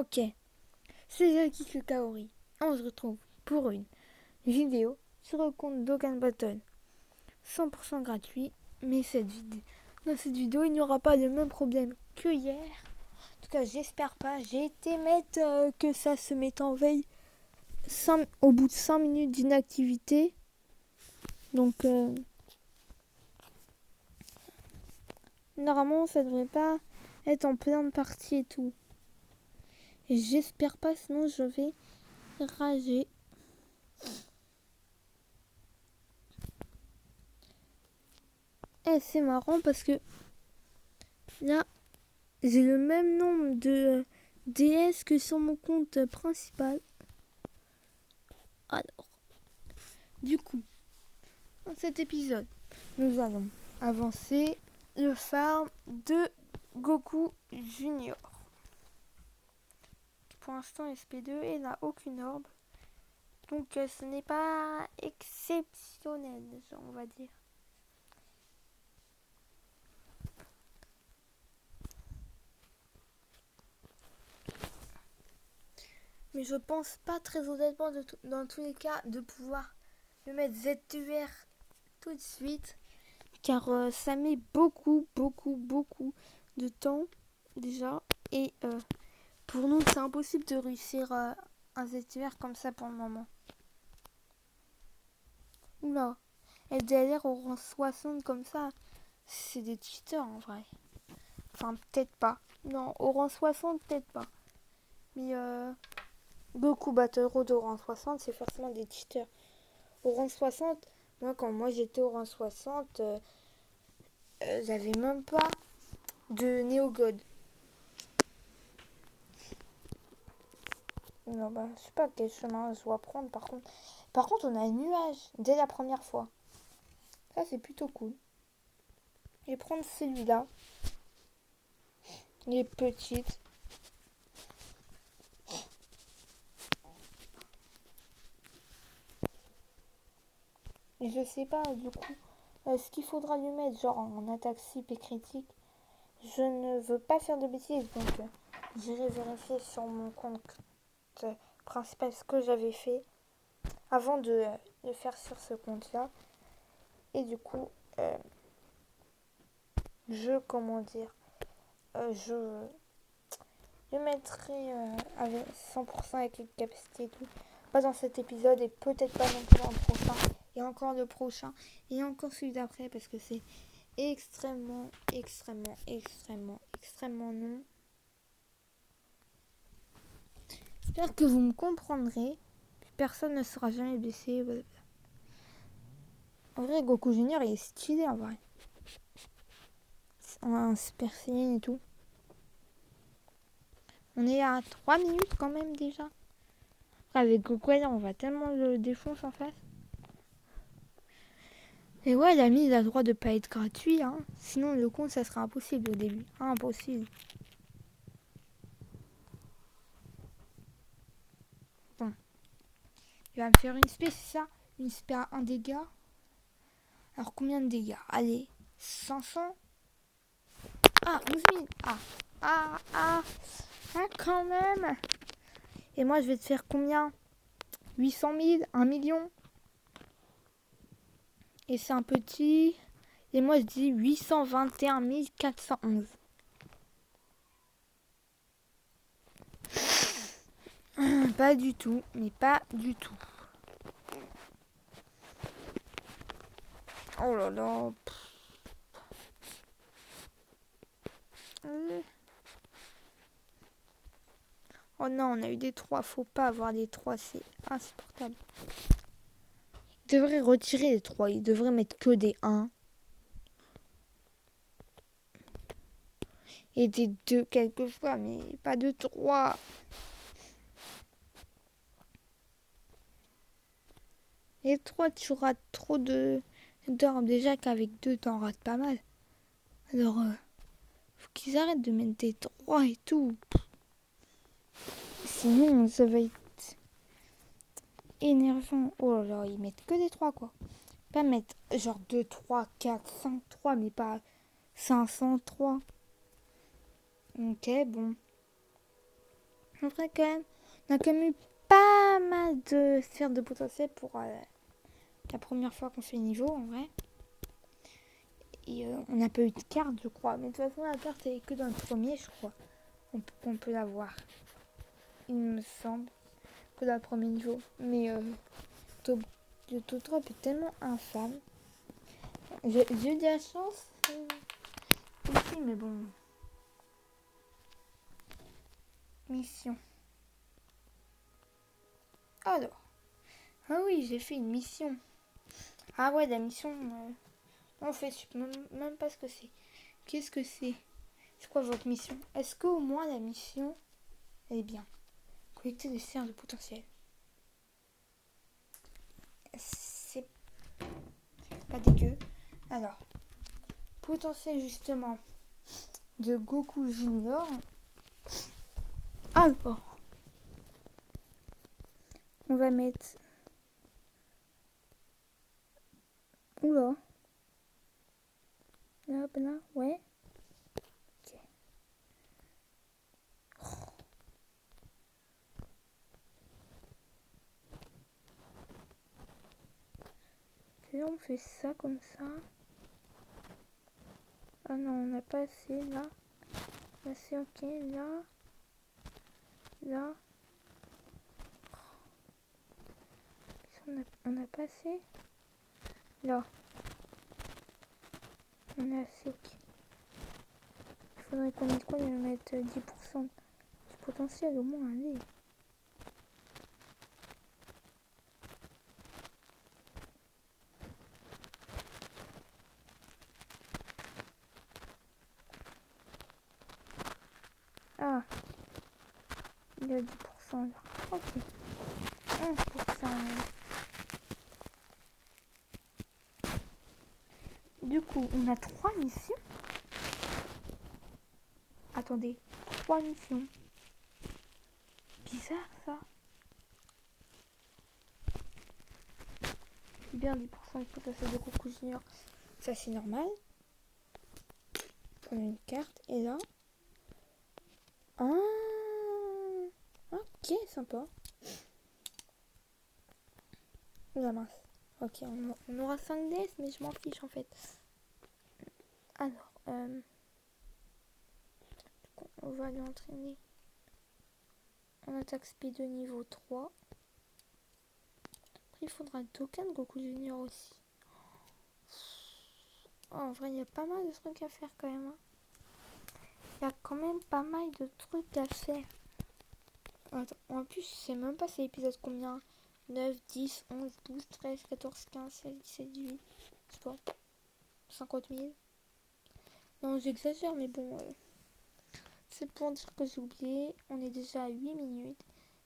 Ok, c'est Jackie que Kaori. On se retrouve pour une vidéo sur le compte Dokkan Battle. 100% gratuit, mais dans cette vidéo, il n'y aura pas le même problème que hier. En tout cas, j'espère pas. J'ai été mettre que ça se mette en veille au bout de 5 minutes d'inactivité. Donc, normalement, ça devrait pas être en pleine partie et tout. Et j'espère pas, sinon je vais rager. Et c'est marrant parce que là, j'ai le même nombre de DS que sur mon compte principal. Alors, du coup, dans cet épisode, nous allons avancer le farm de Goku Junior. Pour l'instant, SP2 et n'a aucune orbe. Donc, ce n'est pas exceptionnel, on va dire. Mais je pense pas très honnêtement, dans tous les cas, de pouvoir me mettre ZUR tout de suite. Car ça met beaucoup de temps déjà. Et pour nous, c'est impossible de réussir un ZUR comme ça pour le moment. Oula, FDLR au rang 60 comme ça, c'est des cheaters en vrai. Enfin, peut-être pas. Non, au rang 60, peut-être pas. Mais Goku Battle Road au rang 60, c'est forcément des cheaters. Au rang 60, quand moi j'étais au rang 60, j'avais même pas de Néo-God. Non, je sais pas quel chemin je dois prendre par contre, on a un nuage dès la première fois. Ça, c'est plutôt cool. Je vais prendre celui-là. Il est petit. Et je sais pas, du coup, ce qu'il faudra lui mettre, genre en attaque sip et critique. Je ne veux pas faire de bêtises, donc j'irai vérifier sur mon compte principal ce que j'avais fait avant de le faire sur ce compte-là. Et du coup, je mettrai avec 100% avec les capacités et tout. Pas dans cet épisode et peut-être pas non plus dans le prochain. Et encore le prochain. Et encore celui d'après parce que c'est extrêmement long. J'espère que vous me comprendrez. Personne ne sera jamais blessé. En vrai, Goku Junior, il est stylé en vrai. On a un Super Saiyan et tout. On est à 3 minutes quand même déjà. Avec Goku, on va tellement le défoncer en face. Et ouais, la mise a le droit de pas être gratuit. Hein. Sinon, le compte, ça sera impossible au début. Impossible. Bon. Il va me faire une spé, c'est ça? Une spé à 1 dégât. Alors, combien de dégâts? Allez, 500. Ah, 11 000. Ah, quand même. Et moi, je vais te faire combien? 800 000, 1 million. Et c'est un petit. Et moi, je dis 821 411. Pas du tout, mais pas du tout. Oh là là. Oh non, on a eu des 3. Faut pas avoir des 3, c'est insupportable. Il devrait retirer les 3. Il devrait mettre que des 1. Et des 2 quelquefois, mais pas de 3. Les 3, tu rates trop d'orbes. Déjà qu'avec 2, t'en rates pas mal. Alors, faut qu'ils arrêtent de mettre des 3 et tout. Sinon, ça va être énervant. Oh là là, ils mettent que des 3 quoi. Pas mettre genre 2, 3, 4, 5, 3, mais pas 503. Ok, bon. En vrai, quand même, on a quand même eu pas mal de sphères de potentiel pour la première fois qu'on fait le niveau, en vrai. Et on n'a pas eu de carte, je crois. Mais de toute façon, la carte, elle est que dans le premier, je crois. On peut la voir. Il me semble que dans le premier niveau. Mais le top 3 est tellement infâme. J'ai eu de la chance aussi, mais bon. Mission. Alors. Ah oui, j'ai fait une mission. Ah ouais, la mission. En fait, je sais même pas ce que c'est. Qu'est-ce que c'est? C'est quoi votre mission? Est-ce qu'au moins la mission, elle est bien? Collecter des sphères de potentiel. C'est pas dégueu. Alors, potentiel justement de Goku Junior. Alors, on va mettre... Oula. Là, ouais. Ok. Ok, on fait ça comme ça. Ah non, on n'a pas assez là. Là, c'est ok. Là. Là. On n'a pas assez. Là. On est assez ok. Il faudrait qu'on mette 10% du potentiel au moins, allez. Ah, il y a 10% là. Ok. 11%. Du coup, on a 3 missions. Attendez, 3 missions. Bizarre ça. Bien 10% du potentiel de Goku Junior. Ça c'est normal. On a une carte et là. Ah, ok, sympa. La mince. Ok, on aura 5 DS, mais je m'en fiche en fait. Alors, on va aller entraîner en attaque speed de niveau 3. Après, il faudra le token Goku Junior aussi. Oh, en vrai, il y a pas mal de trucs à faire quand même. Hein. Il y a quand même pas mal de trucs à faire. Attends, en plus, je sais même pas c'est l'épisode combien. 9, 10, 11, 12, 13, 14, 15, 16, 17, 18. Je sais pas. 50 000. Non, j'exagère, mais bon. C'est pour dire que j'ai oublié. On est déjà à 8 minutes.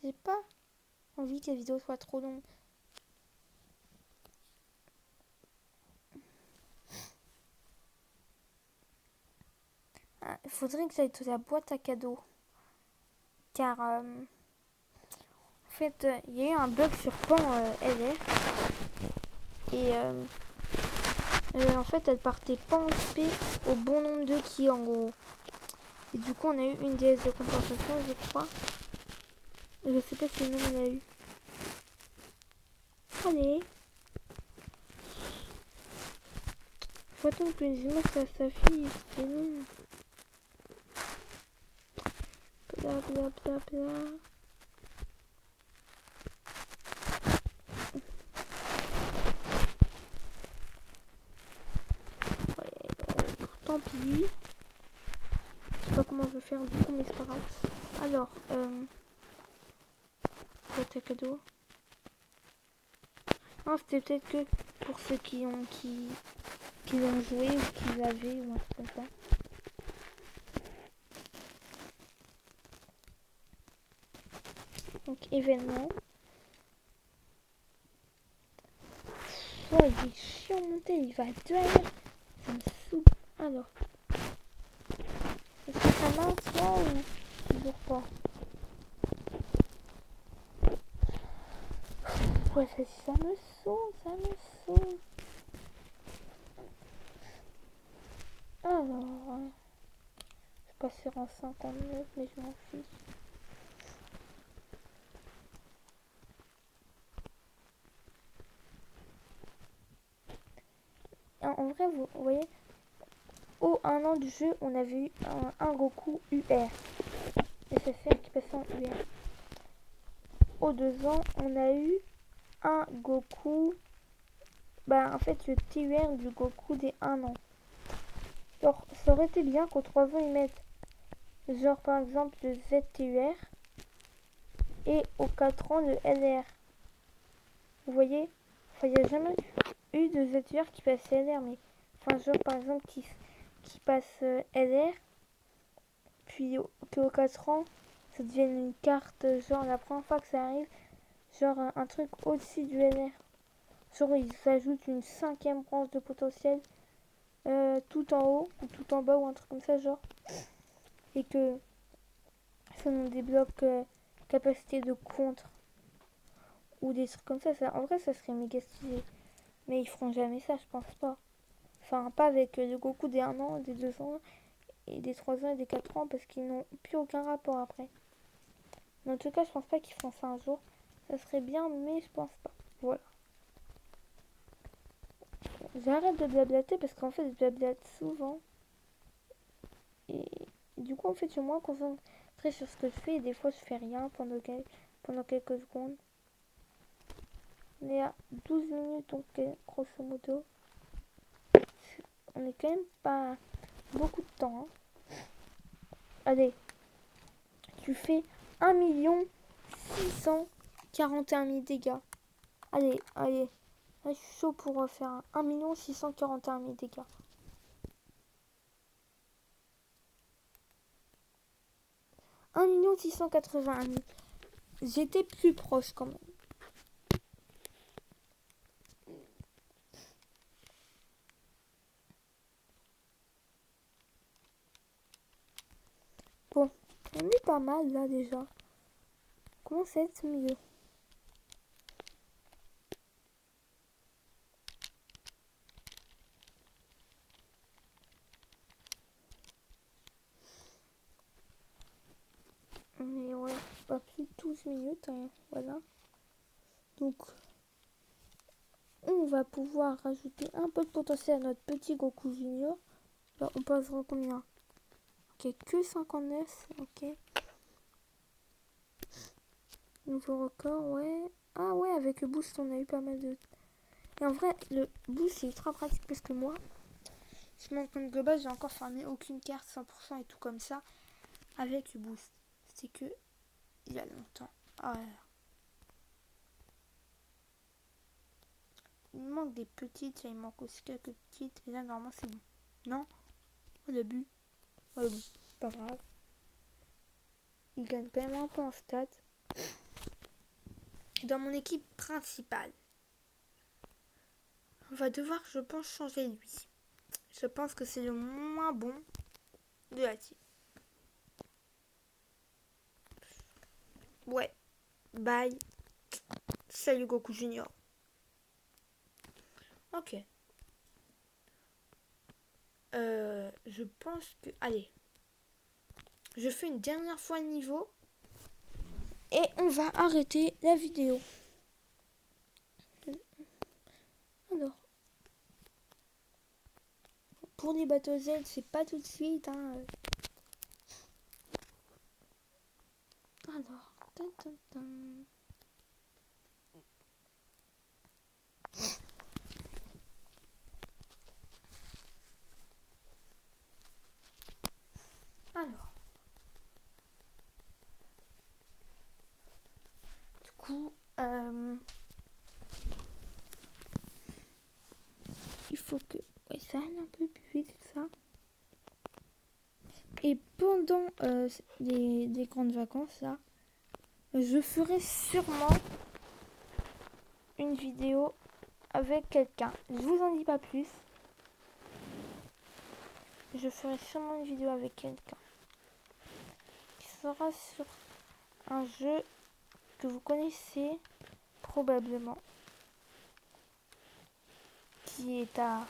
J'ai pas envie que la vidéo soit trop longue. Il faudrait que j'aille de la boîte à cadeaux. Car, en fait, il y a eu un bug sur Pan LR. Et, en fait, elle partait pas en SP au bon nombre de qui, en gros. Et du coup, on a eu une DS de compensation, je crois. Je sais pas si le nom on a eu. Allez. Faut attendre que les images ça s'affiche. C'est long. Bla bla bla bla. Ouais, tant pis. Je sais pas comment je vais faire du coup, mais c'est pas grave. Alors, boîte à cadeau. Non, c'était peut-être que pour ceux qui l'ont joué ou qui l'avaient ou un truc comme ça. Donc, événement. Oh, il est chiant monter, il va derrière. Ça me saoule. Alors. Est-ce que ça marche là ou toujours pas? Ouais, ça me saoule, ça me saoule. Alors. Je passe sur un 59, mais je m'en fiche. vrai, vous voyez, au 1 an du jeu, on avait eu un Goku UR. SFR qui passait en UR. Au 2 ans, on a eu un Goku. Bah, en fait, le TUR du Goku des 1 an. Alors, ça aurait été bien qu'au 3 ans, ils mettent, genre, par exemple, le ZTUR. Et au 4 ans, le LR. Vous voyez? Enfin, il n'y a jamais eu de ZTUR qui passe LR, mais. Enfin, genre, par exemple, qui passe LR. Puis qu'au 4 ans, ça devienne une carte, genre, la première fois que ça arrive, genre, un truc au-dessus du LR. Genre, ils s'ajoutent une 5e branche de potentiel. Tout en haut ou tout en bas ou un truc comme ça genre et que ça nous débloque capacité de contre ou des trucs comme ça, en vrai ça serait méga stylé mais ils feront jamais ça je pense pas, enfin pas avec le Goku des 1 an, des 2 ans et des 3 ans et des 4 ans parce qu'ils n'ont plus aucun rapport après, mais en tout cas je pense pas qu'ils feront ça un jour, ça serait bien mais je pense pas, voilà. J'arrête de blablater parce qu'en fait je blablate souvent. Et du coup, en fait, je suis moins concentrée sur ce que je fais et des fois, je fais rien pendant quelques secondes. On est à 12 minutes, donc grosso modo. On est quand même pas beaucoup de temps. Hein. Allez, tu fais 1 641 000 dégâts. Allez. Là, je suis chaud pour faire 1 641 000 dégâts. Un 1 681 000. J'étais plus proche quand même. Bon, on est pas mal là déjà. Comment ça être mieux? Mais ouais, pas plus de 12 minutes, hein, voilà. Donc, on va pouvoir rajouter un peu de potentiel à notre petit Goku Junior. Là, on passera combien? Ok, que 59, ok. Nouveau record, ouais. Ah ouais, avec le boost, on a eu pas mal de... Et en vrai, le boost, c'est ultra pratique parce que moi, sur mon compte global, j'ai encore farmé aucune carte 100% et tout comme ça avec le boost. C'était que il y a longtemps. Ah là là. Il me manque des petites, il manque aussi quelques petites. Et là, normalement, c'est bon. Non? Au début. Bon, pas grave. Il gagne quand même un peu en stats. Dans mon équipe principale, on va devoir, je pense, changer lui. Je pense que c'est le moins bon de la team. Ouais. Bye. Salut Goku Junior. Ok. Je pense que... Allez. Je fais une dernière fois le niveau. Et on va arrêter la vidéo. Alors. Pour les bateaux Z, c'est pas tout de suite. Hein. Alors. Alors. Du coup, il faut que ça aille un peu plus vite ça. Et pendant les grandes vacances là, je ferai sûrement une vidéo avec quelqu'un. Je vous en dis pas plus. Je ferai sûrement une vidéo avec quelqu'un qui sera sur un jeu que vous connaissez probablement, qui est à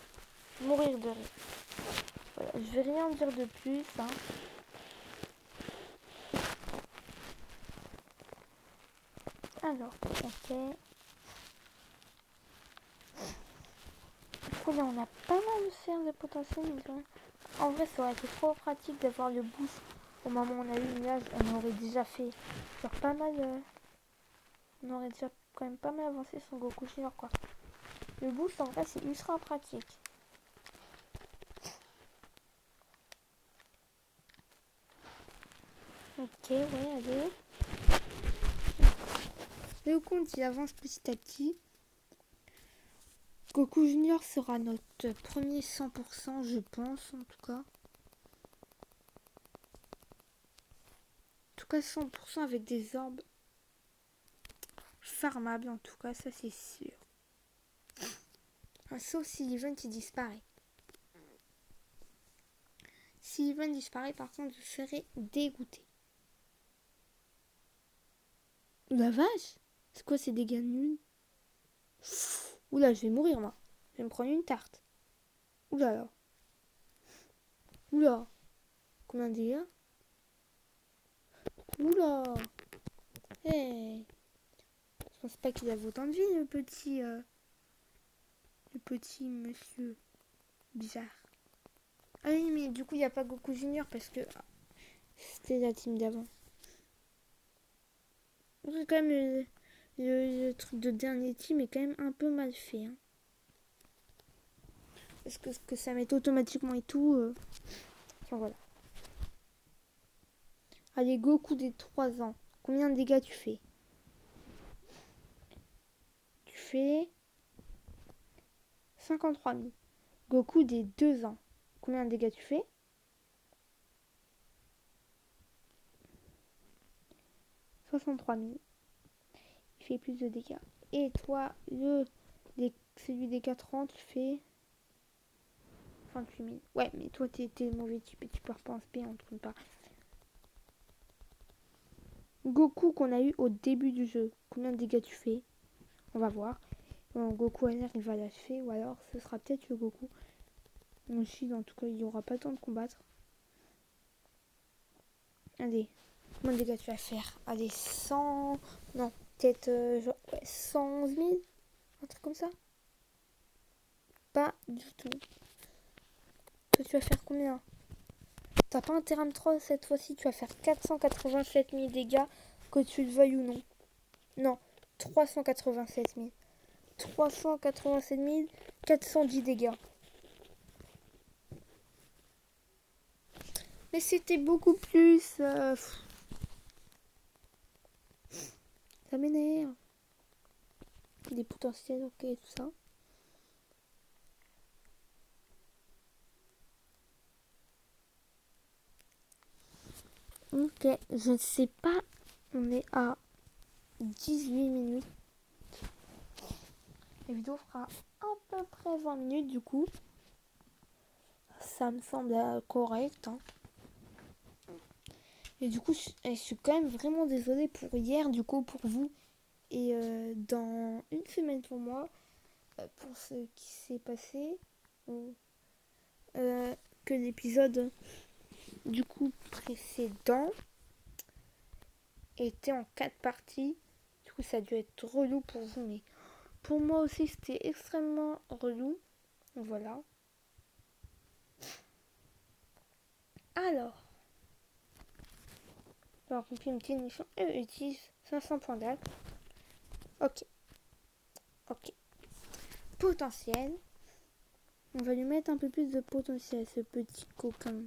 mourir de rire. Voilà, je vais rien dire de plus. Hein. Alors, ok. Du là, on a pas mal de sphères de potentiel. En vrai, ça aurait été trop pratique d'avoir le boost au moment où on a eu une nuage. On aurait déjà fait genre pas mal. On aurait déjà quand même pas mal avancé sur Goku Junior, quoi. Le boost, en vrai, c'est ultra pratique. Ok, ouais, allez. Le compte, il avance petit à petit. Goku Junior sera notre premier 100%, je pense, en tout cas. En tout cas, 100% avec des orbes farmables, en tout cas, ça c'est sûr. Enfin, sauf si l'event il disparaît. Si l'event disparaît, par contre, je serai dégoûté. La vache! C'est quoi ces dégâts nuls? Oula, je vais mourir, moi. Je vais me prendre une tarte. Oula là. Oula. Combien de dégâts? Oula. Hey. Je pense pas qu'il avait autant de vie, le petit monsieur bizarre. Ah oui, mais du coup, il n'y a pas Goku Junior parce que c'était la team d'avant. C'est quand même le truc de dernier team est quand même un peu mal fait. Hein. Parce que ça met automatiquement et tout. Enfin, voilà. Allez, Goku des 3 ans. Combien de dégâts tu fais? Tu fais 53 000. Goku des 2 ans. Combien de dégâts tu fais? 63 000. Il fait plus de dégâts. Et toi, celui des 4 ans, tu fais 28 000. Ouais, mais toi, t'es mauvais type et tu pars pas en SP, on ne tourne pas. Goku qu'on a eu au début du jeu, combien de dégâts tu fais? On va voir. Bon, Goku NR, il va l'achever, ou alors ce sera peut-être le Goku. Mon Shield, en tout cas, il n'y aura pas le temps de combattre. Allez, combien de dégâts tu vas faire? Allez, 100... Non, peut-être 111 000? Un truc comme ça? Pas du tout. Toi, tu vas faire combien? T'as pas un terrain de 3 cette fois-ci, tu vas faire 487 000 dégâts, que tu le veuilles ou non. Non, 387 000. 387 410 dégâts. Mais c'était beaucoup plus... ça m'énerve. Des potentiels, ok, tout ça. Ok, je ne sais pas. On est à 18 minutes. La vidéo fera à peu près 20 minutes du coup. Ça me semble correct. Hein. Et du coup, je suis quand même vraiment désolée pour hier, du coup, pour vous. Et dans une semaine pour moi, pour ce qui s'est passé. Que l'épisode du coup précédent était en 4 parties. Du coup, ça a dû être relou pour vous, mais pour moi aussi, c'était extrêmement relou. Voilà. Alors, on fait une petite mission et utilise 500 points d'âge. Ok. Potentiel. On va lui mettre un peu plus de potentiel, ce petit coquin.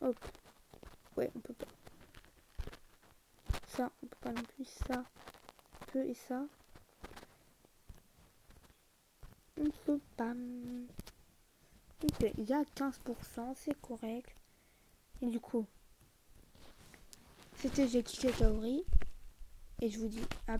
Hop. Ouais, on peut pas. Ça, on peut pas non plus. Ça, on peut et ça. On peut pas. Ok, il y a 15%, c'est correct. Et du coup, c'était J'ai kické Kaori. Et je vous dis à